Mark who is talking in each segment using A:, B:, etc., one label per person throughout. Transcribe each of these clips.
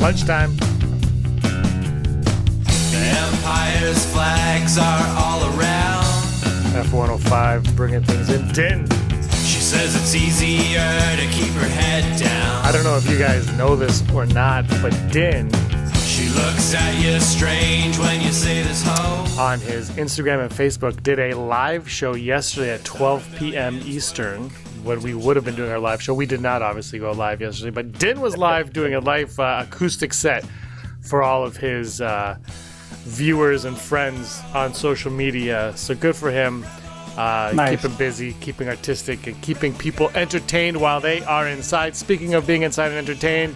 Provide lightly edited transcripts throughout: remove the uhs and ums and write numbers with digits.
A: Lunchtime.
B: The Empire's flags are all around.
A: F105, bringing things in. Din.
B: She says it's easier to keep her head down.
A: I don't know if you guys know this or not, but Din,
B: She looks at you strange when you say this hoe.
A: on his Instagram and Facebook, did a live show yesterday at 12 p.m. Eastern, when we would have been doing our live show. We did not obviously go live yesterday, but Din was live doing a live acoustic set for all of his viewers and friends on social media. So good for him.
C: Nice.
A: Keeping busy, keeping artistic, and keeping people entertained while they are inside. Speaking of being inside and entertained,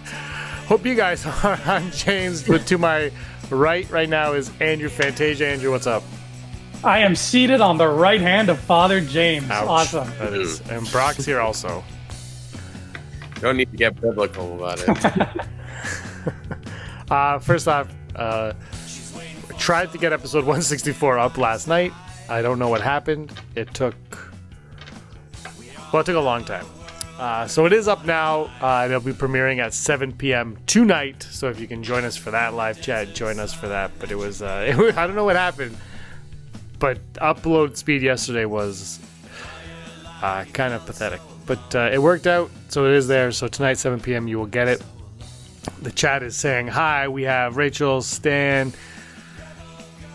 A: hope you guys are. I'm James, but to my right now is Andrew Fantasia. Andrew, what's up?
C: I am seated on the right hand of Father James.
A: Ouch.
C: Awesome.
A: That is, and Brock's here also.
D: Don't need to get biblical about it.
A: First off, tried to get episode 164 up last night. I don't know what happened. It took a long time. So it is up now. It'll be premiering at 7 p.m. tonight. So if you can join us for that live chat, join us for that. But it was I don't know what happened, but upload speed yesterday was kind of pathetic. But it worked out, so it is there. So tonight, 7 p.m., you will get it. The chat is saying hi. We have Rachel, Stan,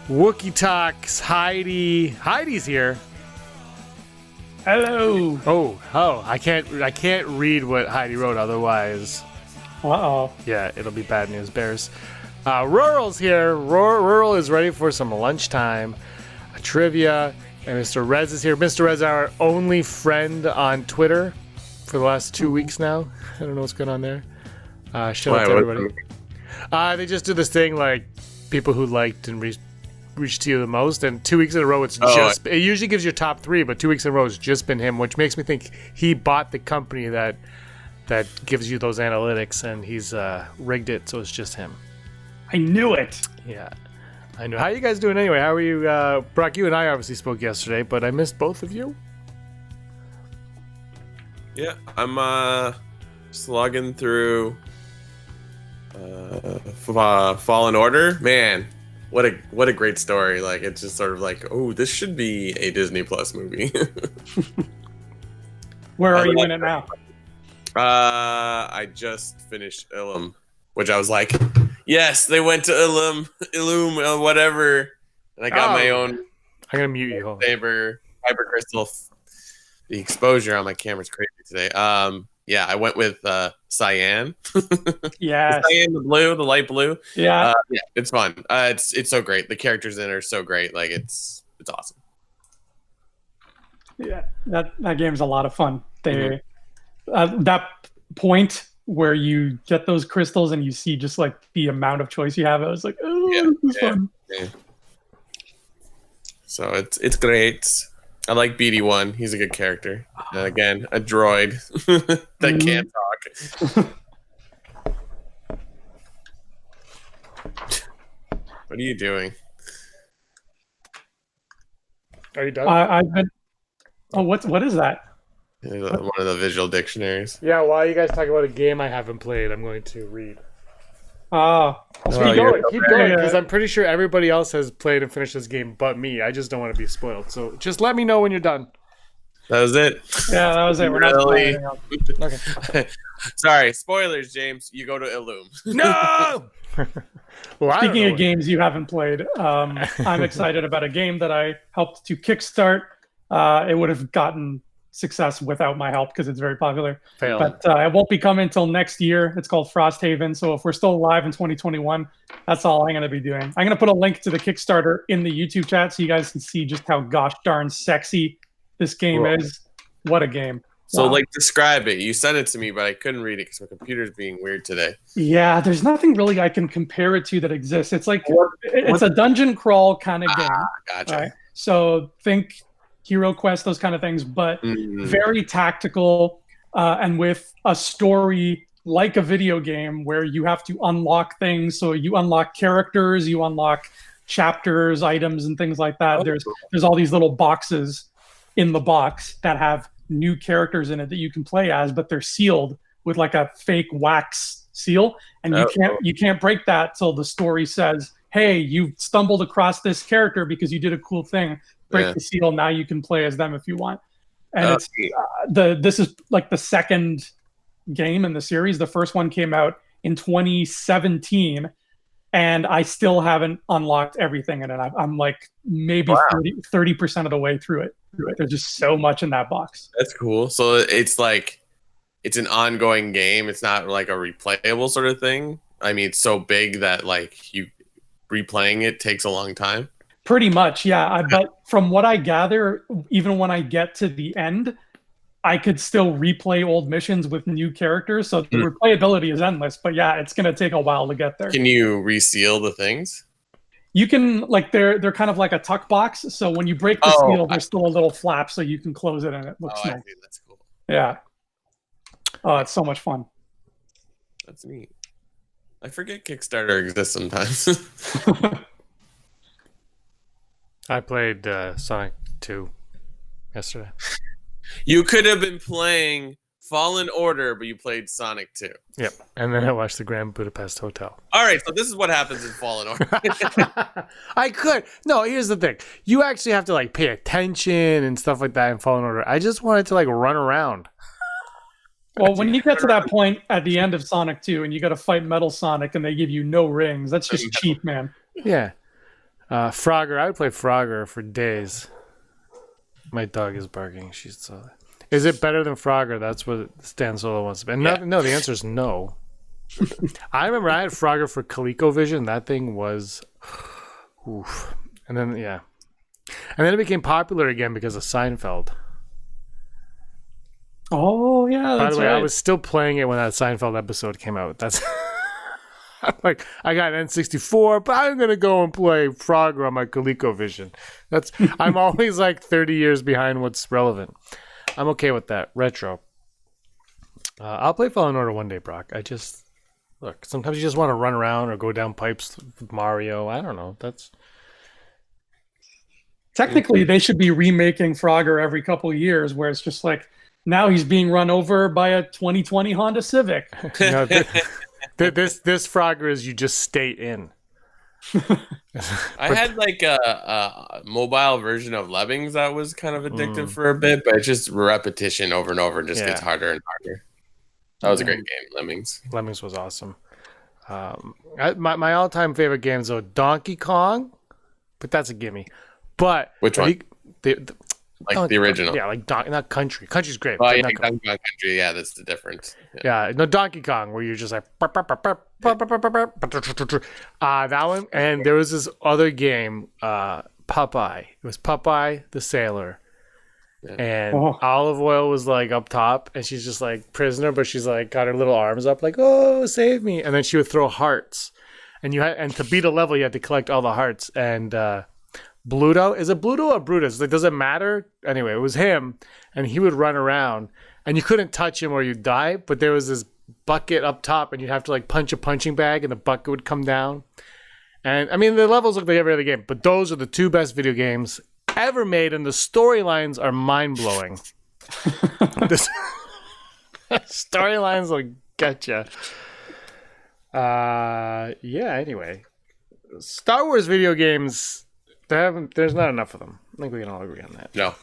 A: Wookie Talks, Heidi. Heidi's here.
C: Hello.
A: Oh! I can't read what Heidi wrote. Otherwise,
C: Uh-oh.
A: yeah, it'll be bad news bears. Rural's here. Rural is ready for some lunchtime trivia, and Mr. Rez is here. Mr. Rez, our only friend on Twitter for the last 2 weeks now. I don't know what's going on there. Shout out to everybody. They just do this thing like people who liked and reached to you the most, and 2 weeks in a row it usually gives you top 3, but 2 weeks in a row it's just been him, which makes me think he bought the company that gives you those analytics, and he's rigged it so it's just him.
C: I knew it.
A: Yeah, I know. How are you guys doing anyway? How are you? Brock, you and I obviously spoke yesterday, but I missed both of you.
D: Yeah, I'm just logging through Fallen Order. Man, what a great story. Like, it's just sort of like, oh, this should be a Disney Plus movie.
C: Where are you in it now?
D: I just finished Ilum, which I was like, yes, they went to Ilum, whatever. And I got my own
A: I'm gonna mute you. Hold on.
D: saber hypercrystal. The exposure on my camera's crazy today. Yeah, I went with cyan.
C: Yes.
D: Cyan, the blue, the light blue.
C: Yeah.
D: Yeah, it's fun. It's so great. The characters in it are so great. Like, it's awesome.
C: Yeah. That game's a lot of fun. That point where you get those crystals and you see just like the amount of choice you have, I was like, oh, this is fun.
D: Yeah. So it's great. I like BD1. He's a good character. And again, a droid that can't talk. What are you doing?
A: Are you done?
C: I've been. Oh, what is that?
D: One of the visual dictionaries.
A: Yeah, while you guys talk about a game I haven't played, I'm going to read.
C: Keep
A: Keep going, because I'm pretty sure everybody else has played and finished this game but me. I just don't want to be spoiled. So just let me know when you're done.
D: That was it.
C: Yeah, that was it. We're not
D: Really?
C: playing anything else.
A: Okay.
D: Sorry, spoilers, James. You go to Illum.
A: No! Well, I don't
C: Speaking
A: know.
C: of games you haven't played, I'm excited about a game that I helped to kickstart. It would have gotten success without my help because it's very popular.
A: Failed.
C: But it won't be coming until next year. It's called Frosthaven. So if we're still alive in 2021, that's all I'm going to be doing. I'm going to put a link to the Kickstarter in the YouTube chat so you guys can see just how gosh darn sexy this game is. What a game.
D: So,
C: Wow.
D: like, describe it. You sent it to me, but I couldn't read it because my computer's being weird today.
C: Yeah, there's nothing really I can compare it to that exists. It's like it's a dungeon crawl kind of game.
D: Gotcha.
C: Right? So think Hero Quest, those kind of things, but very tactical and with a story like a video game where you have to unlock things. So you unlock characters, you unlock chapters, items, and things like that. There's all these little boxes in the box that have new characters in it that you can play as, but they're sealed with like a fake wax seal, and you can't break that till the story says, "Hey, you stumbled across this character because you did a cool thing. Break the seal. Now you can play as them if you want." And it's this is like the second game in the series. The first one came out in 2017, and I still haven't unlocked everything in it. I'm like maybe 30% of the way through it. There's just so much in that box.
D: That's cool. So it's like it's an ongoing game. It's not like a replayable sort of thing. I mean, it's so big that like you replaying it takes a long time.
C: Pretty much, yeah. But from what I gather, even when I get to the end, I could still replay old missions with new characters. So the replayability is endless. But yeah, it's going to take a while to get there.
D: Can you reseal the things?
C: You can, like, they're kind of like a tuck box. So when you break the seal, there's still a little flap so you can close it and it looks nice.
D: I see. That's cool.
C: Yeah. Oh, it's so much fun.
D: That's neat. I forget Kickstarter exists sometimes.
A: I played Sonic 2 yesterday.
D: You could have been playing Fallen Order, but you played Sonic 2.
A: Yep. And then I watched the Grand Budapest Hotel.
D: All right, so this is what happens in Fallen Order.
A: I could. No, here's the thing. You actually have to like pay attention and stuff like that in Fallen Order. I just wanted to like run around.
C: Well, when you get to that point at the end of Sonic 2 and you got to fight Metal Sonic and they give you no rings, that's just cheap, man.
A: Yeah. Frogger. I would play Frogger for days. My dog is barking. Is it better than Frogger? That's what Stan Solo wants to be. No, the answer is no. I remember I had Frogger for ColecoVision. That thing was... Oof. And then it became popular again because of Seinfeld.
C: Oh, yeah, that's
A: By the way,
C: right.
A: I was still playing it when that Seinfeld episode came out. That's... I'm like, I got an N64, but I'm going to go and play Frogger on my ColecoVision. I'm always like 30 years behind what's relevant. I'm okay with that. Retro. I'll play Fallen Order one day, Brock. Look, sometimes you just want to run around or go down pipes with Mario. I don't know.
C: Technically, they should be remaking Frogger every couple of years, where it's just like, now he's being run over by a 2020 Honda Civic.
A: This Frogger is you just stay in.
D: I had like a mobile version of Lemmings that was kind of addictive for a bit, but it's just repetition over and over and just gets harder and harder. That was a great game, Lemmings.
A: Lemmings was awesome. My all-time favorite game is Donkey Kong, but that's a gimme. But
D: which one?
A: The
D: original.
A: Yeah, like not Country. Country's great.
D: Oh, yeah, Donkey Kong Country. Yeah, that's the difference.
A: Yeah, no, Donkey Kong, where you're just like... that one. And there was this other game, Popeye. It was Popeye the Sailor. Yeah. And Olive Oil was like up top, and she's just like prisoner, but she's like got her little arms up like, oh, save me. And then she would throw hearts. And to beat a level, you had to collect all the hearts. And... Bluto? Is it Bluto or Brutus? Like, does it matter? Anyway, it was him, and he would run around, and you couldn't touch him or you'd die, but there was this bucket up top, and you'd have to, like, punch a punching bag, and the bucket would come down. And, I mean, the levels look like every other game, but those are the two best video games ever made, and the storylines are mind-blowing. The storylines will get you. Anyway. Star Wars video games... There's not enough of them. I think we can all agree on that.
D: No.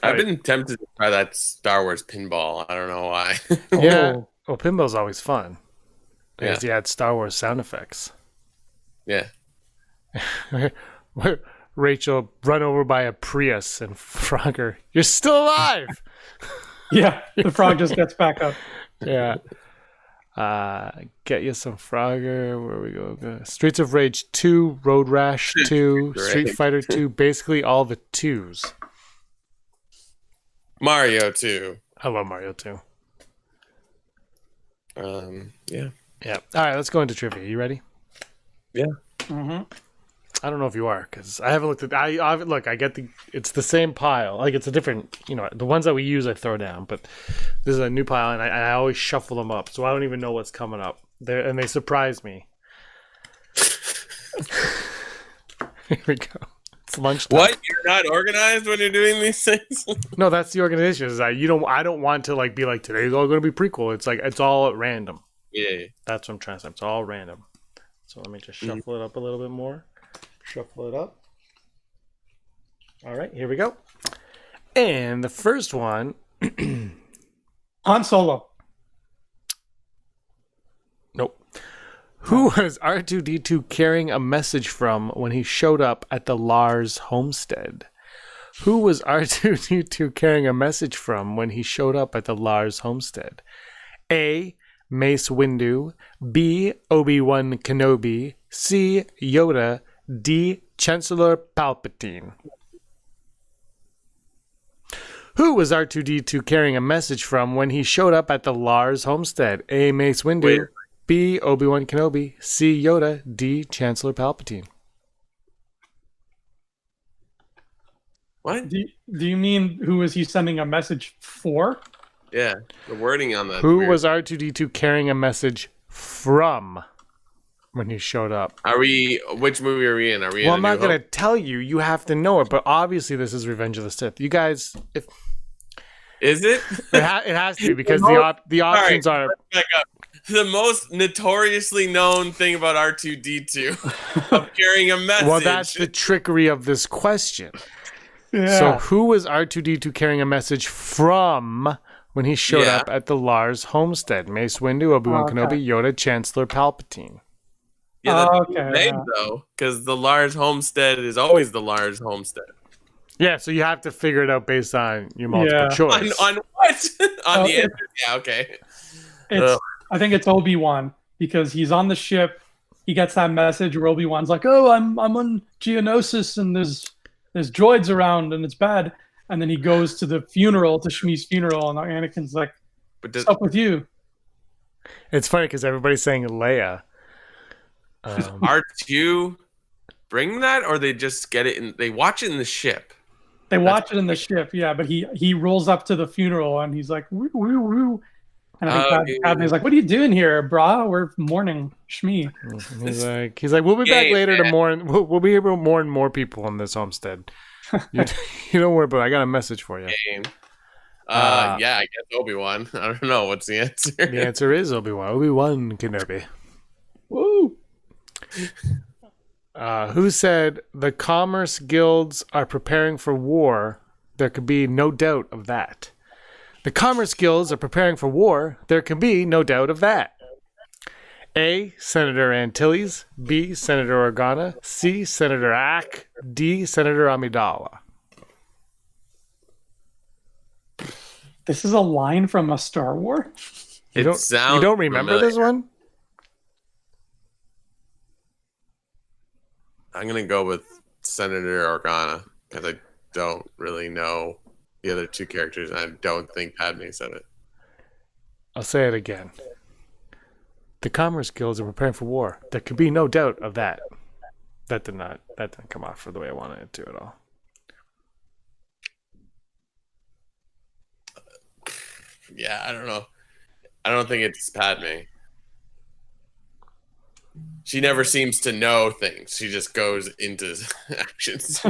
D: I've been tempted to try that Star Wars pinball. I don't know why.
A: Yeah. Well, pinball's always fun. Because you had Star Wars sound effects.
D: Yeah.
A: Rachel run over by a Prius and Frogger, you're still alive!
C: Yeah, the frog just gets back up.
A: Yeah. Get you some Frogger. Where we go? Streets of Rage 2, Road Rash 2, Street Fighter 2, basically all the 2s.
D: Mario 2.
A: I love Mario 2.
D: Yeah.
A: All right, let's go into trivia. You ready?
D: Yeah.
C: Mm-hmm.
A: I don't know if you are, because I haven't looked at... I get it's the same pile. Like, it's a different... the ones that we use I throw down, but this is a new pile, and I always shuffle them up, so I don't even know what's coming up. And they surprise me. Here we go. It's lunchtime.
D: What? You're not organized when you're doing these things?
A: No, that's the organization. Is that I don't want to like be like today's all going to be prequel. It's like it's all at random.
D: Yeah.
A: That's what I'm trying to say. It's all random. So let me just shuffle it up a little bit more. Shuffle it up. All right, here we go. And the first one.
C: Han Solo.
A: Nope. Who was R2-D2 carrying a message from when he showed up at the Lars homestead? Who was R2-D2 carrying a message from when he showed up at the Lars homestead? A. Mace Windu. B. Obi-Wan Kenobi. C. Yoda. D. Chancellor Palpatine. Who was R2-D2 carrying a message from when he showed up at the Lars homestead? A. Mace Windu.
D: Wait.
A: B. Obi-Wan Kenobi. C. Yoda. D. Chancellor Palpatine.
D: What?
C: Do you mean who was he sending a message for?
D: Yeah, the wording on that.
A: Who was R2-D2 carrying a message from when he showed up?
D: Which movie are we in? Are we
A: Well,
D: in
A: I'm not going to tell you. You have to know it. But obviously, this is Revenge of the Sith. You guys,
D: Is it?
A: it has to be because the options are.
D: Back up. The most notoriously known thing about R2-D2 of carrying a message.
A: Well, that's the trickery of this question.
C: Yeah.
A: So, who was R2-D2 carrying a message from when he showed up at the Lars homestead? Mace Windu, Obi-Wan Kenobi, Yoda, Chancellor Palpatine.
D: Yeah, that's though, because the Lars homestead is always the Lars homestead.
A: Yeah, so you have to figure it out based on your multiple choice.
D: On what? On the answer? Yeah, okay.
C: I think it's Obi-Wan because he's on the ship. He gets that message where Obi-Wan's like, "Oh, I'm on Geonosis and there's droids around and it's bad." And then he goes to the funeral, to Shmi's funeral, and Anakin's like, "What's up with you?"
A: It's funny because everybody's saying Leia.
D: R2 bring that, or they just get it and they watch it in the ship?
C: They watch it in the ship, yeah. But he rolls up to the funeral and he's like, "Woo, woo, woo." And I think Padme's like, "What are you doing here, brah? We're mourning Shmi."
A: He's like, "We'll be back later to mourn. We'll be able to mourn more people on this homestead. You don't worry about it. I got a message for you."
D: Yeah, I guess Obi-Wan. I don't know. What's the answer?
A: The answer is Obi-Wan. Obi-Wan Kenobi.
C: Woo!
A: Who said the commerce guilds are preparing for war? There could be no doubt of that. The commerce guilds are preparing for war. There can be no doubt of that. A. Senator Antilles. B. Senator Organa. C. Senator Ack. D. Senator Amidala.
C: This is a line from a Star Wars.
A: You don't remember this one?
D: I'm gonna go with Senator Organa because I don't really know the other two characters, and I don't think Padme said it.
A: I'll say it again. The commerce guilds are preparing for war. There could be no doubt of that. That didn't come off for the way I wanted it to at all.
D: Yeah, I don't know. I don't think it's Padme. She never seems to know things. She just goes into actions.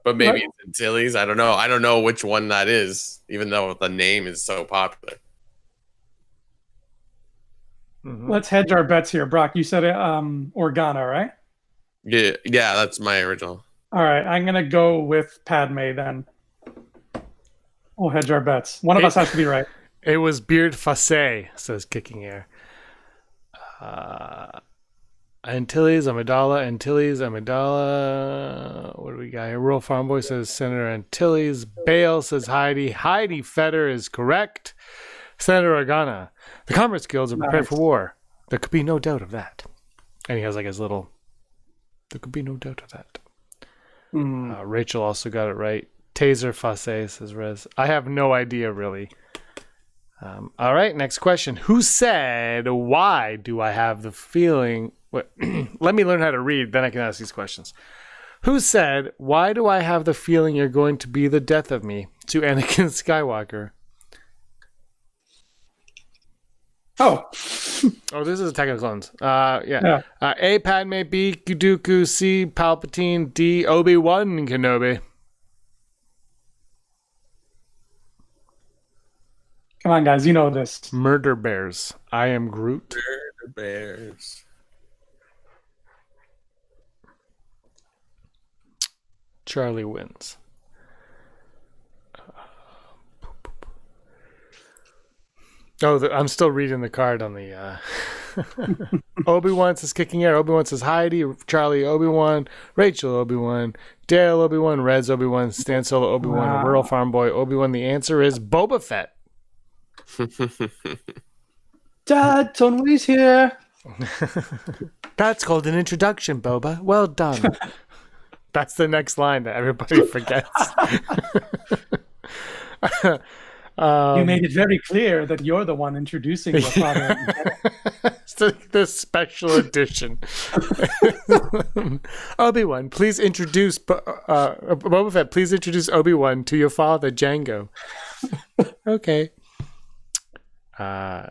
D: But maybe it's Antilles. I don't know. I don't know which one that is, even though the name is so popular.
C: Mm-hmm. Let's hedge our bets here. Brock, you said Organa, right?
D: Yeah, that's my original.
C: All right, I'm going to go with Padme then. We'll hedge our bets. One of us has to be right.
A: It was Beard Fasse, says Kicking Air. Antilles, Amidala. What do we got here? Rural Farm Boy says Senator Antilles. Bale says Heidi. Heidi Fetter is correct. Senator Organa. The commerce guilds are prepared for war. There could be no doubt of that. And he has like his little... There could be no doubt of that. Rachel also got it right. Taser Fasse, says Rez. I have no idea, really. All right, next question. Who said, why do I have the feeling... Let me learn how to read, then I can ask these questions. Who said, why do I have the feeling you're going to be the death of me? To Anakin Skywalker.
C: Oh.
A: Oh, this is Attack of the Clones. Yeah. A. Padme, B. Dooku, C. Palpatine, D. Obi-Wan Kenobi.
C: Come on, guys, you know this.
A: Murder Bears. I am Groot.
D: Murder Bears.
A: Charlie wins. I'm still reading the card on the... Obi-Wan says kicking air. Obi-Wan says Heidi. Charlie, Obi-Wan. Rachel, Obi-Wan. Dale, Obi-Wan. Reds, Obi-Wan. Stan Solo, Obi-Wan.
C: Wow.
A: Rural Farm Boy, Obi-Wan. The answer is Boba Fett.
C: Dad, Tonwi's here.
A: That's called an introduction, Boba. Well done. That's the next line that everybody forgets.
C: You made it very clear that you're the one introducing your father.
A: It's the special edition. Obi-Wan, please introduce Boba Fett. Please introduce Obi-Wan to your father, Django. Okay. All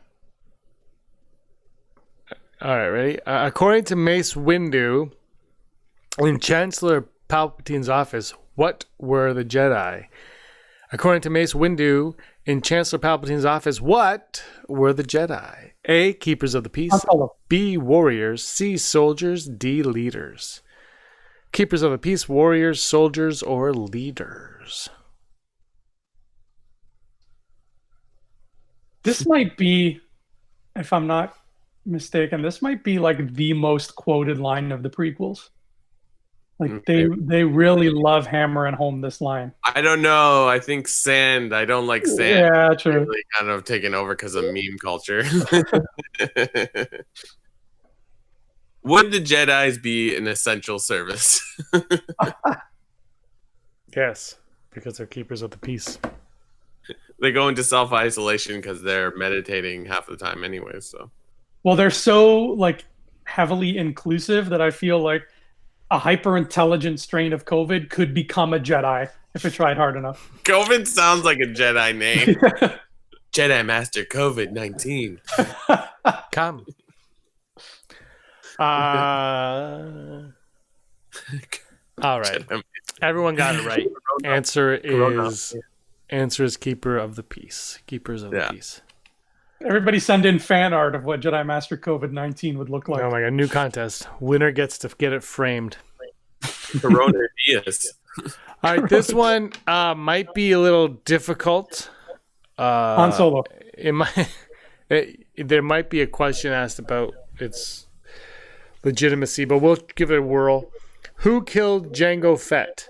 A: right, ready? According to Mace Windu, in Chancellor Palpatine's office, what were the Jedi? According to Mace Windu, in Chancellor Palpatine's office, what were the Jedi? A. Keepers of the Peace. B. Warriors. C. Soldiers. D. Leaders. Keepers of the Peace, warriors, soldiers, or leaders?
C: This might be, if I'm not mistaken, this might be like the most quoted line of the prequels. Like they really love hammering home this line.
D: I don't know. I think sand. I don't like sand.
C: Yeah, true.
D: Really kind of taken over because of meme culture. Would the Jedis be an essential service?
A: Yes, because they're keepers of the peace.
D: They go into self-isolation because they're meditating half the time anyway. So,
C: well, they're so like heavily inclusive that I feel like a hyper-intelligent strain of COVID could become a Jedi if it tried hard enough.
D: COVID sounds like a Jedi name. Jedi Master COVID-19.
A: Come. All right. Everyone got it right. Answer is keeper of the peace. Keepers of the peace.
C: Everybody send in fan art of what Jedi Master COVID-19 would look like.
A: Oh my god, new contest. Winner gets to get it framed.
D: Corona Diaz.
A: All right, this one might be a little difficult.
C: Han Solo.
A: There might be a question asked about its legitimacy, but we'll give it a whirl. Who killed Jango Fett?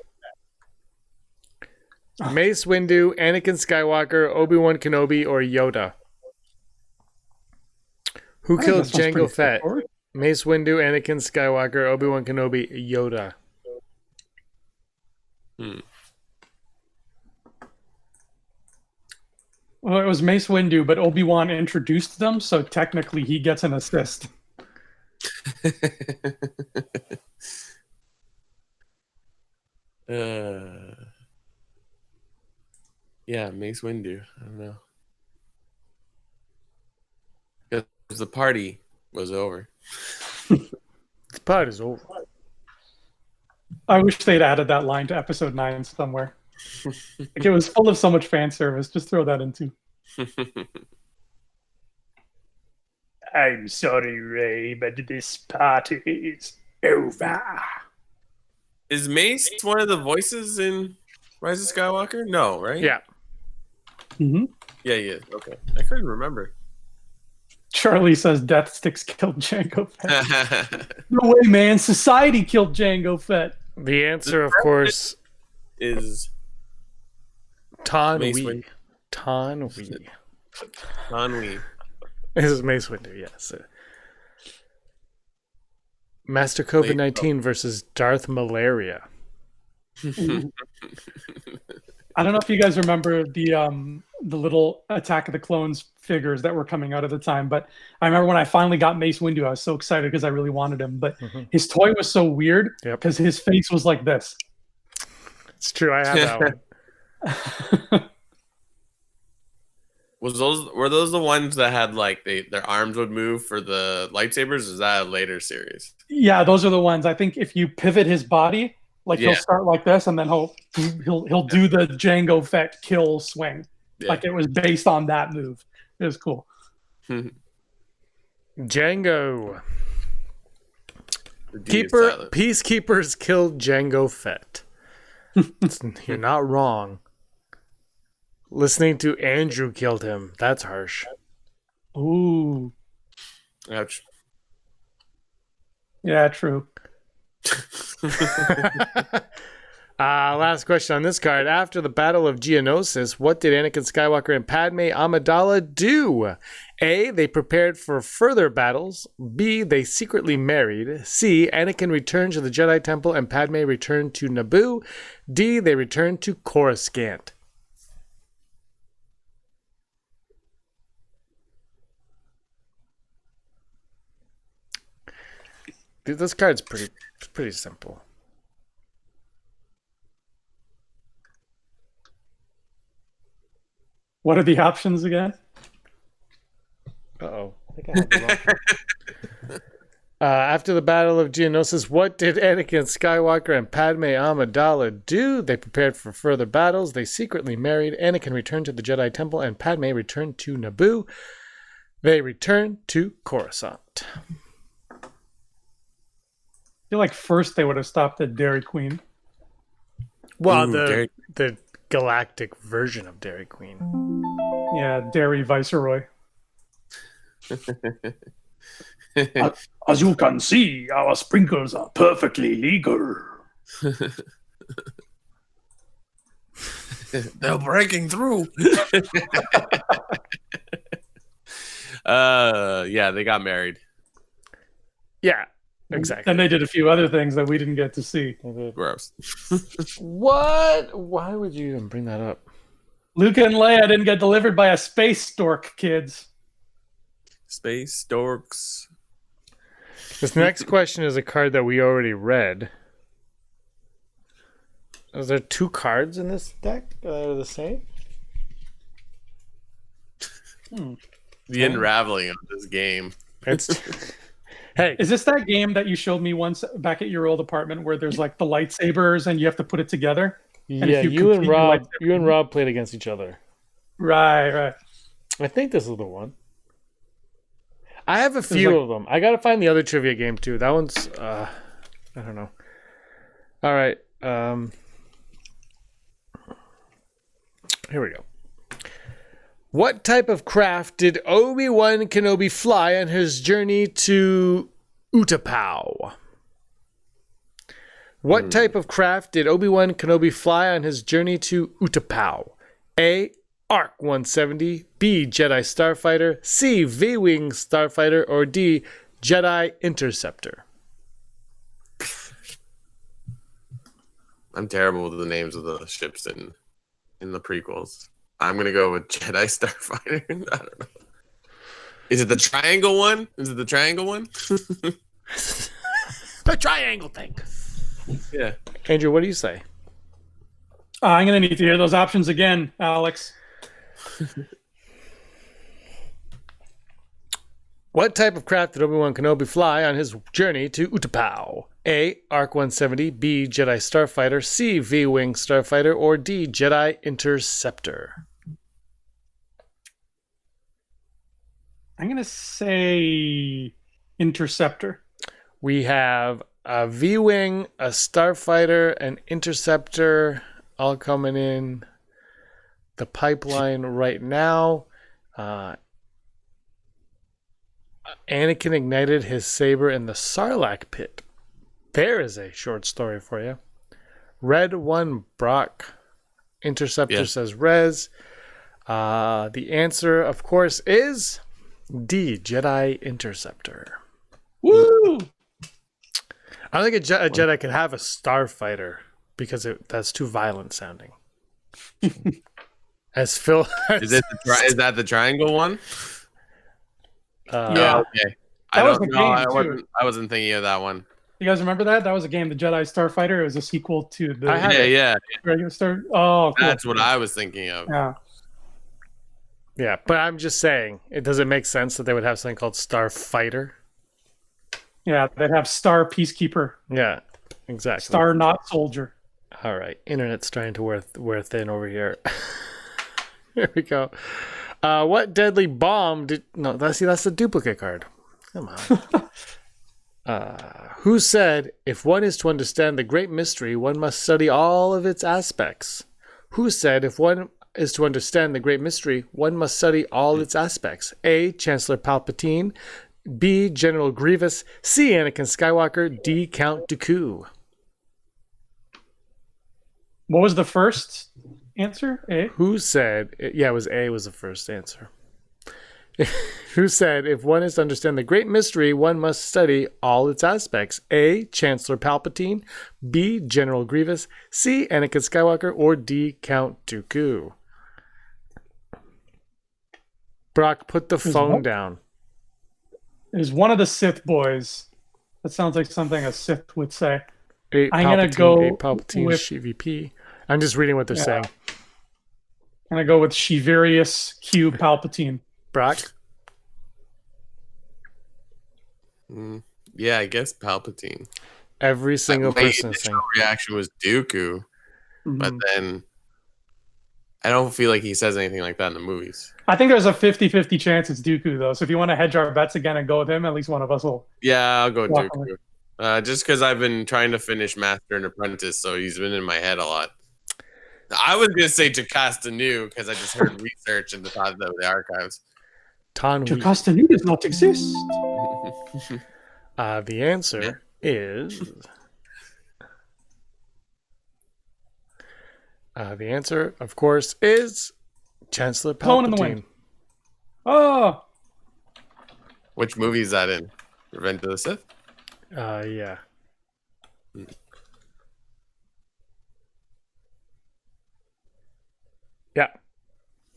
A: Mace Windu, Anakin Skywalker, Obi-Wan Kenobi, or Yoda? Who killed Jango Fett? Mace Windu, Anakin Skywalker, Obi-Wan Kenobi, Yoda.
C: Well, it was Mace Windu, but Obi-Wan introduced them, so technically he gets an assist.
D: Yeah, Mace Windu. I don't know. Because the party was over.
A: The party is over.
C: I wish they'd added that line to episode 9 somewhere. Like, it was full of so much fan service. Just throw that in too. I'm sorry, Ray, but this party is over.
D: Is Mace one of the voices in Rise of Skywalker? No, right?
A: Yeah.
C: Mm-hmm.
D: Yeah, he is. Okay. I couldn't remember.
C: Charlie says Death Sticks killed Jango Fett. No way, man. Society killed Jango Fett.
A: The answer, of course,
D: is
A: Tan
D: Mace
A: Wee.
D: Windu.
A: Tan Wee.
D: Tan Wee.
A: This is Mace Windu, yes. Master COVID-19 versus Darth Malaria.
C: I don't know if you guys remember the little Attack of the Clones figures that were coming out at the time, but I remember when I finally got Mace Windu, I was so excited because I really wanted him. But his toy was so weird because his face was like this.
A: It's true, I have that one.
D: Were those the ones that had like their arms would move for the lightsabers? Is that a later series?
C: Yeah, those are the ones. I think if you pivot his body, like he'll start like this, and then he'll do the Jango Fett kill swing. Yeah. Like it was based on that move. It was cool.
A: Django. Peacekeepers killed Jango Fett. You're not wrong. Listening to Andrew killed him. That's harsh.
C: Ooh.
D: Ouch.
C: Yeah, true.
A: Last question on this card. After the Battle of Geonosis, what did Anakin Skywalker and Padme Amidala do? A. They prepared for further battles. B. They secretly married. C. Anakin returned to the Jedi Temple and Padme returned to Naboo. D. They returned to Coruscant. This card's pretty simple.
C: What are the options again?
A: Uh-oh. I think I have the wrong after the Battle of Geonosis, what did Anakin Skywalker and Padme Amidala do? They prepared for further battles. They secretly married. Anakin returned to the Jedi Temple and Padme returned to Naboo. They returned to Coruscant.
C: I feel like first they would have stopped at Dairy Queen.
A: Well, the galactic version of Dairy Queen.
C: Yeah, Dairy Viceroy. As you can see, our sprinkles are perfectly legal.
D: They're breaking through. Yeah, they got married.
A: Yeah. Exactly.
C: And they did a few other things that we didn't get to see.
D: Gross.
A: What? Why would you even bring that up?
C: Luke and Leia didn't get delivered by a space stork, kids.
D: Space storks.
A: This next question is a card that we already read. Is there two cards in this deck that are the same?
D: The unraveling of this game.
A: It's... Hey,
C: is this that game that you showed me once back at your old apartment where there's like the lightsabers and you have to put it together?
A: Yeah, you and Rob played against each other.
C: Right.
A: I think this is the one. I have a few of them. I gotta find the other trivia game too. That one's I don't know. All right. Here we go. What type of craft did Obi-Wan Kenobi fly on his journey to Utapau? What type of craft did Obi-Wan Kenobi fly on his journey to Utapau? A. Arc 170, B. Jedi Starfighter, C. V-Wing Starfighter, or D. Jedi Interceptor?
D: I'm terrible with the names of the ships in the prequels. I'm going to go with Jedi Starfighter. I don't know. Is it the triangle one?
A: The triangle thing.
D: Yeah.
A: Andrew, what do you say?
C: I'm going to need to hear those options again, Alex.
A: What type of craft did Obi-Wan Kenobi fly on his journey to Utapau? A. Arc 170, B. Jedi Starfighter, C. V-Wing Starfighter, or D. Jedi Interceptor?
C: I'm going to say Interceptor.
A: We have a V-Wing, a Starfighter, an Interceptor, all coming in the pipeline right now. Anakin ignited his saber in the Sarlacc pit. There is a short story for you. Red 1 Brock. Interceptor says Rez. The answer, of course, is D. Jedi Interceptor.
C: Woo!
A: I don't think a Jedi could have a Starfighter because that's too violent sounding. As Phil,
D: is that the triangle one?
C: Yeah.
D: Okay. I wasn't thinking of that one.
C: You guys remember that? That was a game, the Jedi Starfighter. It was a sequel to the
D: yeah.
C: regular Star. Oh, cool.
D: That's what I was thinking of.
C: Yeah.
A: Yeah, but I'm just saying, it doesn't make sense that they would have something called Starfighter.
C: Yeah, they'd have Star Peacekeeper.
A: Yeah, exactly.
C: Star Not Soldier.
A: All right, internet's trying to wear thin over here. Here we go. What deadly bomb did... No, that's the duplicate card. Come on. Who said, if one is to understand the great mystery, one must study all of its aspects? Who said, if one is to understand the great mystery, one must study all its aspects? A. Chancellor Palpatine. B. General Grievous. C. Anakin Skywalker. D. Count Dooku.
C: What was the first answer? A?
A: Who said... Yeah, it was A was the first answer. Who said, if one is to understand the great mystery, one must study all its aspects? A. Chancellor Palpatine. B. General Grievous. C. Anakin Skywalker. Or D. Count Dooku. Brock, put the phone down.
C: It is one of the Sith boys. That sounds like something a Sith would say.
A: I'm going to go with CVP. I'm just reading what they're saying.
C: I'm going to go with Shiverius Q Palpatine.
A: Brock?
D: Yeah, I guess Palpatine.
A: Every single person saying.
D: My reaction was Dooku, but then I don't feel like he says anything like that in the movies.
C: I think there's a 50-50 chance it's Dooku, though. So if you want to hedge our bets again and go with him, at least one of us will.
D: Yeah, I'll go Dooku. Just because I've been trying to finish Master and Apprentice, so he's been in my head a lot. I was going to say Jocasta Nu because I just heard research and thought of the archives.
C: Jocasta Nu does not exist.
A: The answer is... the answer, of course, is Chancellor Palpatine.
C: Blowing in the wind. Oh!
D: Which movie is that in? Revenge of the Sith?
A: Yeah. Yeah.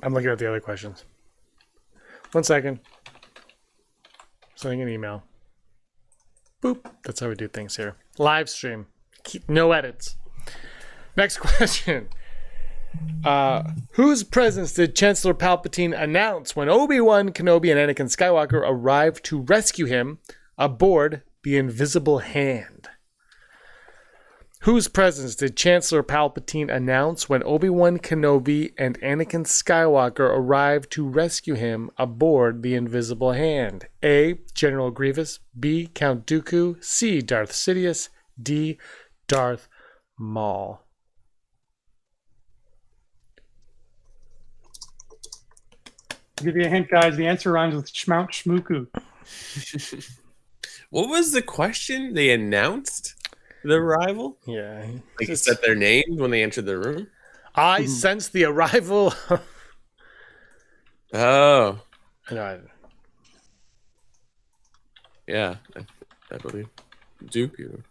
A: I'm looking at the other questions. 1 second. Sending an email. Boop. That's how we do things here. Live stream. No edits. Next question. Whose presence did Chancellor Palpatine announce when Obi-Wan Kenobi and Anakin Skywalker arrived to rescue him aboard the Invisible Hand? Whose presence did Chancellor Palpatine announce when Obi-Wan Kenobi and Anakin Skywalker arrived to rescue him aboard the Invisible Hand? A. General Grievous. B. Count Dooku. C. Darth Sidious. D. Darth Maul.
C: I'll give you a hint, guys. The answer rhymes with Schmount Schmooku.
D: What was the question? They announced the arrival?
A: Yeah.
D: Like you said their names when they entered the room?
A: I sense the arrival.
D: Oh.
A: No,
D: yeah, I believe. Dooku.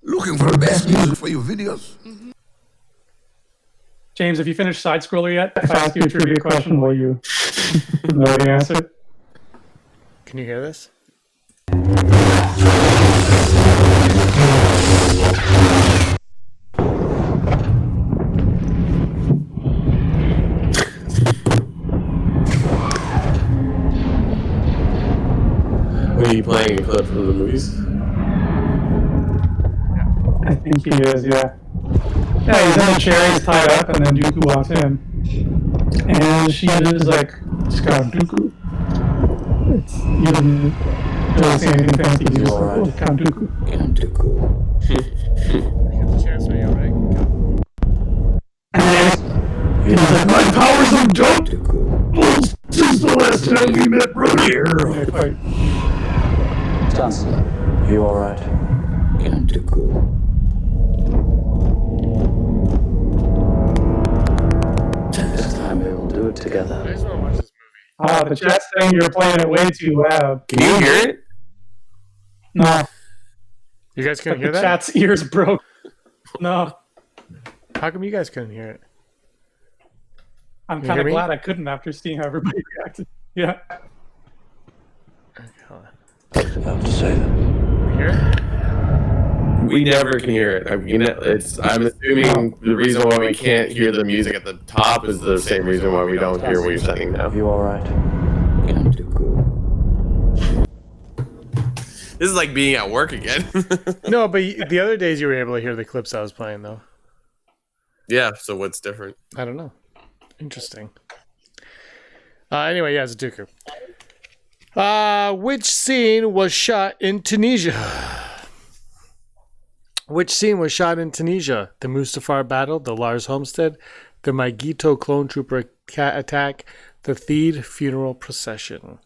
E: Looking for the best music for your videos?
C: James, have you finished Side Scroller yet? If I ask you a trivia question, will you know the answer?
A: Can you hear this?
D: Are you playing a clip from the movies?
C: I think he is, yeah. Yeah, he's in the chair, he's tied up, and then Dooku walks in. And she is like, Count Dooku. You didn't really say anything fancy. You just like, oh, Count Dooku.
E: Count Dooku.
A: Get the chance when you're right.
C: And then
E: He's like, my powers are dope. Well, since the last time we met, right here.
F: Chancellor, you alright?
E: Count Dooku.
F: This time we will do it together.
A: I just want to watch this movie.
C: the chat's saying you're playing it way too loud.
D: Can you hear it?
C: No.
A: You guys couldn't
C: The
A: hear that?
C: chat's ears broke. No.
A: How come you guys couldn't hear it?
C: I'm
A: You
C: kind
A: hear
C: of
A: me?
C: glad I couldn't after seeing how everybody reacted. Yeah.
A: Okay, hold on.
F: I was about to say that.
A: hear it?
D: We never can hear it. I mean, I'm assuming the reason why we can't hear the music at the top is the same reason why we don't hear what you're saying now.
F: Are you alright?
D: This is like being at work again.
A: No, but the other days you were able to hear the clips I was playing, though.
D: Yeah, so what's different?
A: I don't know. Interesting. Anyway, yeah, Zaduku. Which scene was shot in Tunisia? Which scene was shot in Tunisia? The Mustafar battle, the Lars Homestead, the Magito clone trooper attack, the Theed funeral procession.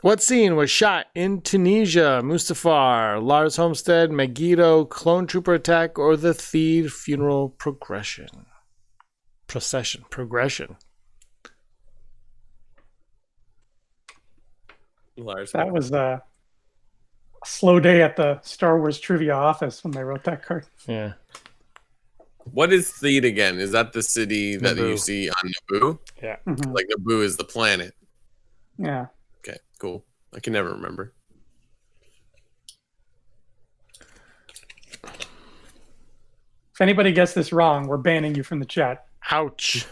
A: What scene was shot in Tunisia? Mustafar, Lars Homestead, Magito clone trooper attack, or the Theed funeral progression? Progression.
C: That was a slow day at the Star Wars trivia office when they wrote that card.
A: Yeah.
D: What is Theed again? Is that the city that you see on Naboo?
A: Yeah.
C: Mhm.
D: Like Naboo is the planet.
C: Yeah.
D: Okay, cool. I can never remember.
C: If anybody gets this wrong, we're banning you from the chat.
A: Ouch.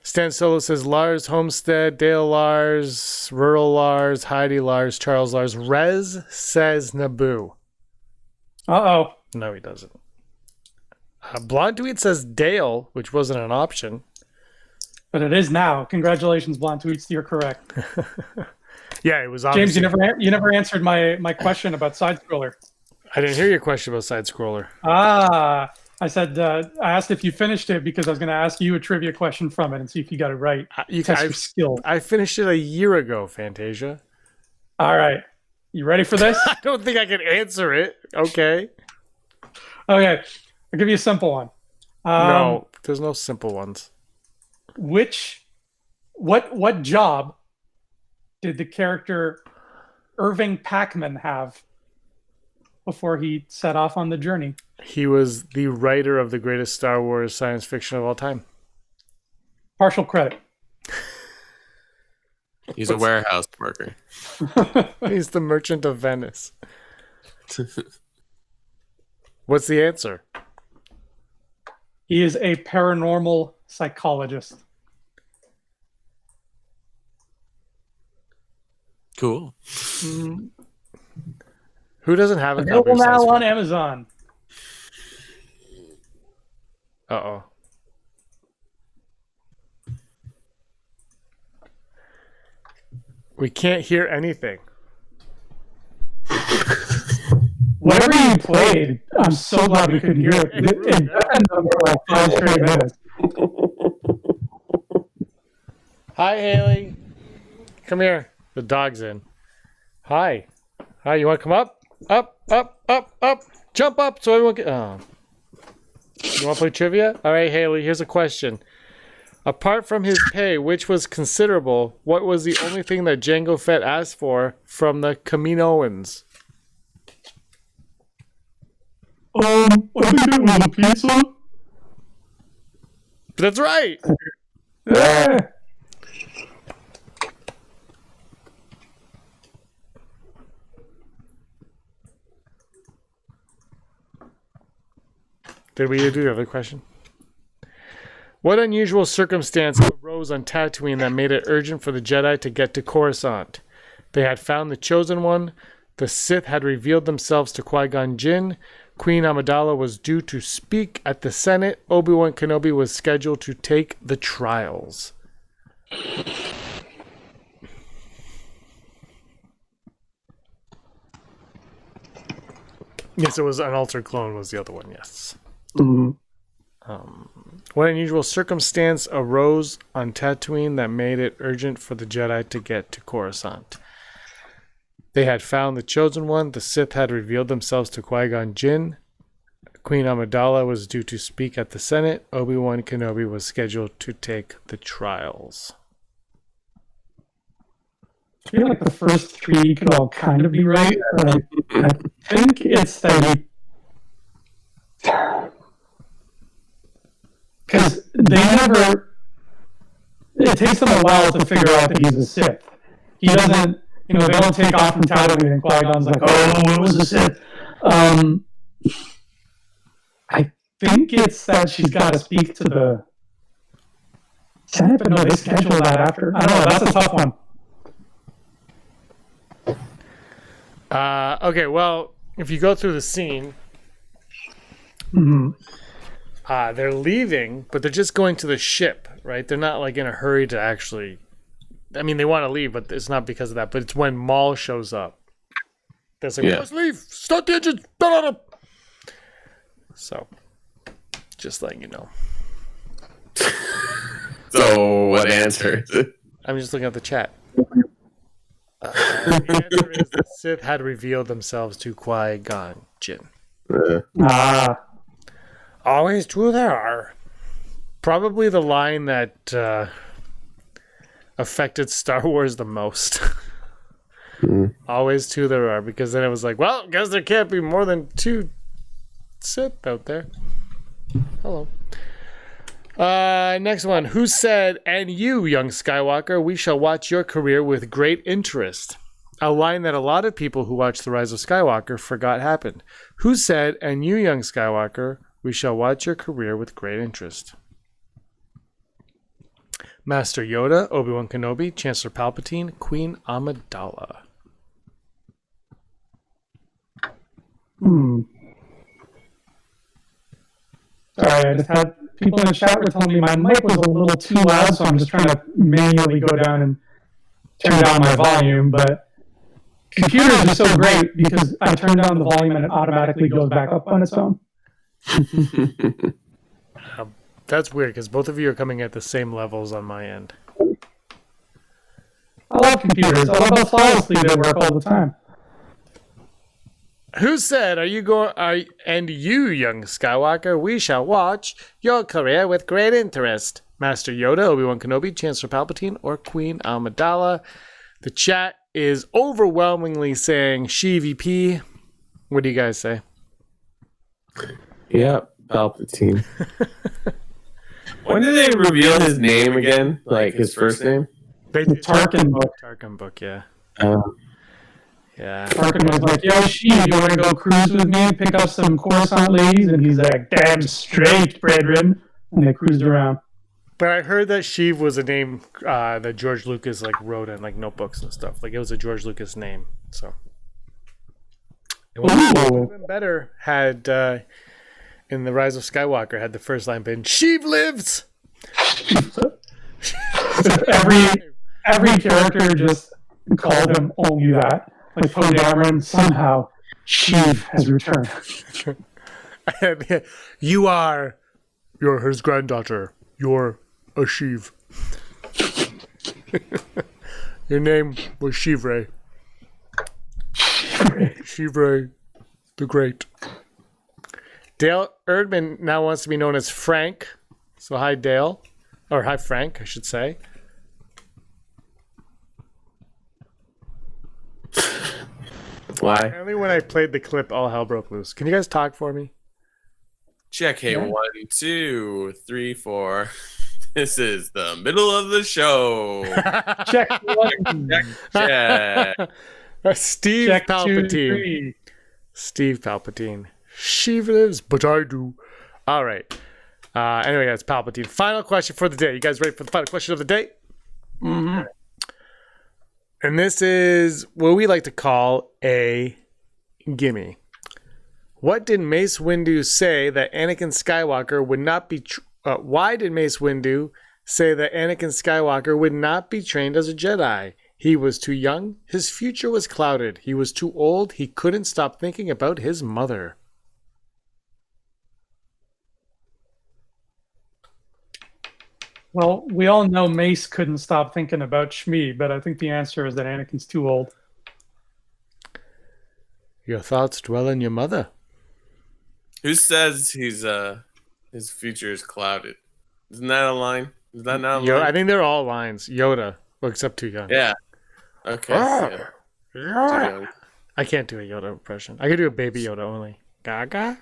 A: Stan Solo says Lars Homestead, Dale Lars, Rural Lars, Heidi Lars, Charles Lars. Rez says Naboo.
C: Uh-oh.
A: No, he doesn't. Blonde Tweet says Dale, which wasn't an option.
C: But it is now. Congratulations, Blonde Tweets. You're correct.
A: Yeah, it was
C: James,
A: obviously.
C: you never answered my question about side scroller.
A: I didn't hear your question about side scroller.
C: I said I asked if you finished it because I was going to ask you a trivia question from it and see if you got it right. Test your skill.
A: I finished it a year ago, Fantasia.
C: All right, you ready for this?
A: I don't think I can answer it. Okay.
C: Okay, I'll give you a simple one.
A: No, there's no simple ones.
C: What job did the character Irving Packman have before he set off on the journey?
A: He was the writer of the greatest Star Wars science fiction of all time.
C: Partial credit.
D: He's a warehouse worker.
A: He's the Merchant of Venice. What's the answer?
C: He is a paranormal psychologist.
D: Cool.
A: Who doesn't have a
C: Available
A: copy of
C: now
A: Science
C: on Amazon.
A: Uh-oh. We can't hear anything.
C: Whatever you played, I'm so glad we couldn't hear it. It happened for like 5 straight minutes.
A: Hi, Haley. Come here. The dog's in. Hi. Hi, you want to come up? Up. Jump up so everyone can... Oh. You want to play trivia? All right, Haley, here's a question. Apart from his pay, which was considerable, what was the only thing that Jango Fett asked for from the Kaminoans?
C: I think it was a pizza.
A: That's right. Did we do the other question? What unusual circumstance arose on Tatooine that made it urgent for the Jedi to get to Coruscant? They had found the Chosen One. The Sith had revealed themselves to Qui-Gon Jinn. Queen Amidala was due to speak at the Senate. Obi-Wan Kenobi was scheduled to take the trials. Yes, it was an altered clone was the other one, yes.
C: Mm-hmm.
A: What unusual circumstance arose on Tatooine that made it urgent for the Jedi to get to Coruscant? They had found the Chosen One. The Sith had revealed themselves to Qui-Gon Jinn. Queen Amidala was due to speak at the Senate. Obi-Wan Kenobi was scheduled to take the trials.
C: I feel like the first 3 could all kind of be right. I think it's that he... Because they never... It takes them a while to figure out that he's a Sith. He they don't take off from Tatooine, and Qui-Gon's like, oh, what was the Sith? I think it's that she's got to speak to the Senate, but no, they schedule that after. I don't know. That's a tough one.
A: Okay, well, if you go through the scene, they're leaving, but they're just going to the ship, right? They're not like in a hurry to actually. I mean, they want to leave, but it's not because of that. But it's when Maul shows up. They're like, let's leave. Start the engine. So, just letting you know.
D: So, what answer?
A: I'm just looking at the chat. The answer is the Sith had revealed themselves to Qui-Gon Jinn. Always true there are. Probably the line that affected Star Wars the most. Always two there are, because then it was like, well, guess there can't be more than 2 Sith out there. Hello. Next one. Who said, and you, young Skywalker, we shall watch your career with great interest? A line that a lot of people who watched The Rise of Skywalker forgot happened. Who said, and you, young Skywalker, we shall watch your career with great interest? Master Yoda, Obi-Wan Kenobi, Chancellor Palpatine, Queen Amidala.
C: Sorry, I just had people in the chat were telling me my mic was a little too loud, so I'm just trying to manually go down and turn down my volume. But computers are so great because I turn down the volume and it automatically goes back up on its own.
A: That's weird because both of you are coming at the same levels on my end.
C: I love computers. I love how flawlessly they work all the time.
A: Who said, and you, young Skywalker, we shall watch your career with great interest? Master Yoda, Obi-Wan Kenobi, Chancellor Palpatine, or Queen Amidala? The chat is overwhelmingly saying She-VP. What do you guys say?
D: Yeah, Palpatine. When did they reveal his name again? Like his first name?
A: The
C: Tarkin book.
A: Tarkin book, yeah. Yeah.
C: Tarkin was like, yo, Sheev, you want to go cruise with me and pick up some Coruscant ladies? And he's like, damn straight, brethren. And they cruised around.
A: But I heard that Sheev was a name that George Lucas wrote in notebooks and stuff. Like it was a George Lucas name. So it would have been better had in The Rise of Skywalker had the first line been Sheev lives.
C: every character just called him only that. Like Poe Dameron, somehow Sheev has returned.
A: You're his granddaughter. You're a Sheev. Your name was Sheevray. Sheevray the Great. Dale Erdman now wants to be known as Frank. So hi, Dale. Or hi, Frank, I should say.
D: Why?
A: Apparently when I played the clip, all hell broke loose. Can you guys talk for me?
D: Check. Hey, 1, 2, 3, 4. This is the middle of the show.
C: Check one.
D: Check.
A: Steve
C: Check
A: Palpatine.
C: 2, 3.
A: Steve Palpatine. She lives, but I do. All right. Anyway, guys, Palpatine. Final question for the day. You guys ready for the final question of the day?
C: Mm-hmm.
A: And this is what we like to call a gimme. What did Mace Windu say that Anakin Skywalker would not be... why did Mace Windu say that Anakin Skywalker would not be trained as a Jedi? He was too young. His future was clouded. He was too old. He couldn't stop thinking about his mother.
C: Well, we all know Mace couldn't stop thinking about Shmi, but I think the answer is that Anakin's too old.
A: Your thoughts dwell in your mother.
D: Who says his future is clouded? Isn't that a line? Is that not a line?
A: I think they're all lines. Yoda, well, except too young.
D: Yeah. Okay. Yeah. Too young.
A: I can't do a Yoda impression. I can do a baby Yoda only. Gaga?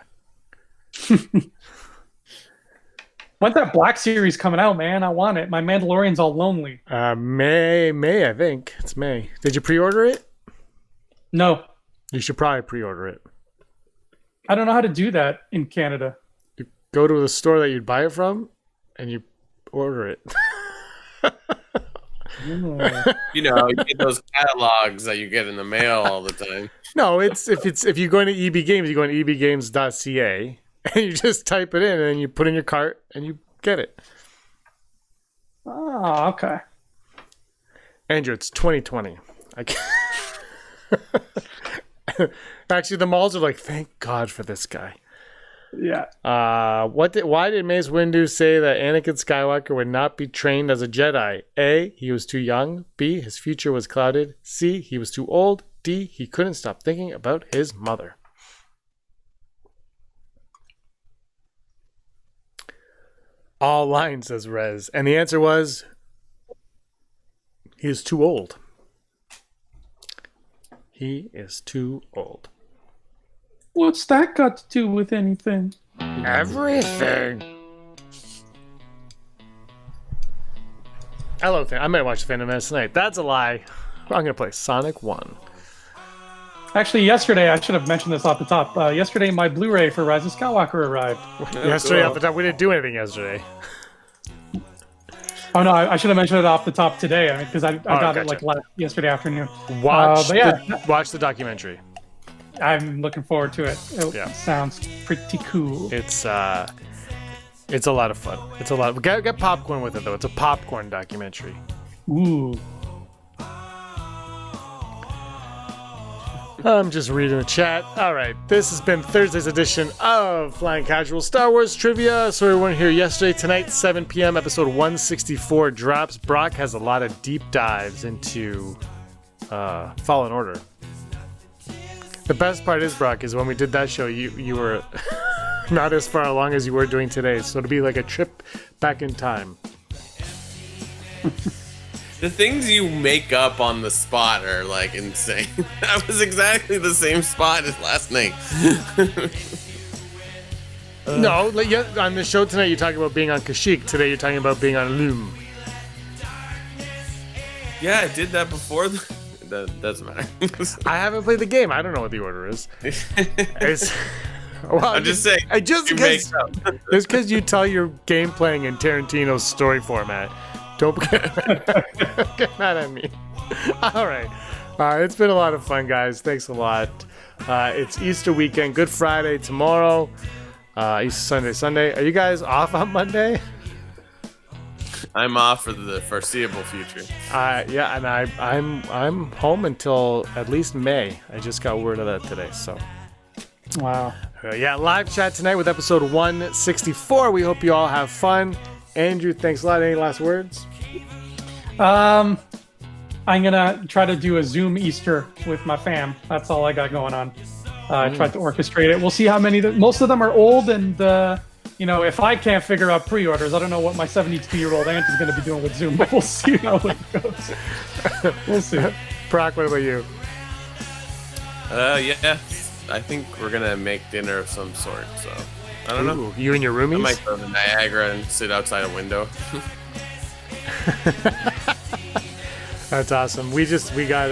C: When's that Black Series coming out, man? I want it. My Mandalorian's all lonely.
A: May, I think. It's May. Did you pre-order it?
C: No.
A: You should probably pre-order it.
C: I don't know how to do that in Canada.
A: You go to the store that you'd buy it from, and you order it.
D: You know, you get those catalogs that you get in the mail all the time.
A: No, if you're going to EB Games, you go to ebgames.ca, and you just type it in, and then you put in your cart, and you get it.
C: Oh, okay.
A: Andrew, it's 2020. I can't. Actually, the malls are like, thank God for this guy.
C: Yeah.
A: Why did Mace Windu say that Anakin Skywalker would not be trained as a Jedi? A, he was too young. B, his future was clouded. C, he was too old. D, he couldn't stop thinking about his mother. All lines, says Rez. And the answer was, he is too old. He is too old.
C: What's that got to do with anything?
A: Everything. Hello, I might watch the Phantom Menace tonight. That's a lie. I'm going to play Sonic 1.
C: Actually, yesterday, I should have mentioned this off the top. Yesterday, my Blu-ray for Rise of Skywalker arrived.
A: Yesterday, off the top, we didn't do anything yesterday.
C: Oh, no, I should have mentioned it off the top today. I mean, because I got
A: gotcha.
C: it like yesterday afternoon.
A: Watch the documentary.
C: I'm looking forward to it. It
A: Yeah.
C: sounds pretty cool.
A: It's a lot of fun. It's a lot. Get popcorn with it though. It's a popcorn documentary.
C: Ooh.
A: I'm just reading the chat. All right, this has been Thursday's edition of Flying Casual Star Wars Trivia. So we weren't here yesterday. Tonight, 7 p.m. episode 164 drops. Brock has a lot of deep dives into Fallen Order. The best part is, Brock, is when we did that show, you were not as far along as you were doing today. So it'll be like a trip back in time.
D: The things you make up on the spot are like insane. That was exactly the same spot as last night.
A: No, like, yeah, on the show tonight, you're talking about being on Kashyyyk. Today, you're talking about being on Loom.
D: Yeah, I did that before. That doesn't matter.
A: I haven't played the game. I don't know what the order is. Well,
D: I'm just saying.
A: Just because it's because you tell your game playing in Tarantino's story format. Don't get mad at me. All right. It's been a lot of fun, guys. Thanks a lot. It's Easter weekend. Good Friday tomorrow. Easter Sunday. Are you guys off on Monday?
D: I'm off for the foreseeable future.
A: Yeah, and I'm home until at least May. I just got word of that today. So.
C: Wow.
A: Yeah, live chat tonight with episode 164. We hope you all have fun. Andrew, thanks a lot. Any last words?
C: I'm gonna try to do a Zoom Easter with my fam. That's all I got going on. I tried to orchestrate it. We'll see how many. Most of them are old, and if I can't figure out pre-orders, I don't know what my 72-year-old aunt is going to be doing with Zoom. But we'll see how it goes. We'll see.
A: Brock, what about you?
D: Yeah. I think we're gonna make dinner of some sort. So I don't know.
A: You and your roomies?
D: I might go to Niagara and sit outside a window.
A: That's awesome. We got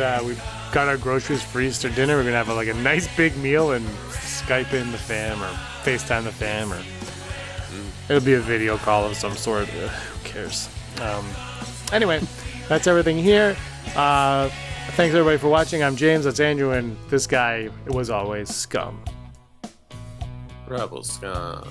A: our groceries for Easter dinner. We're gonna have a nice big meal and Skype in the fam or FaceTime the fam or it'll be a video call of some sort. Who cares? Anyway, that's everything here. Thanks everybody for watching. I'm James. That's Andrew, and this guy was always Scum.
D: Rebel Scum.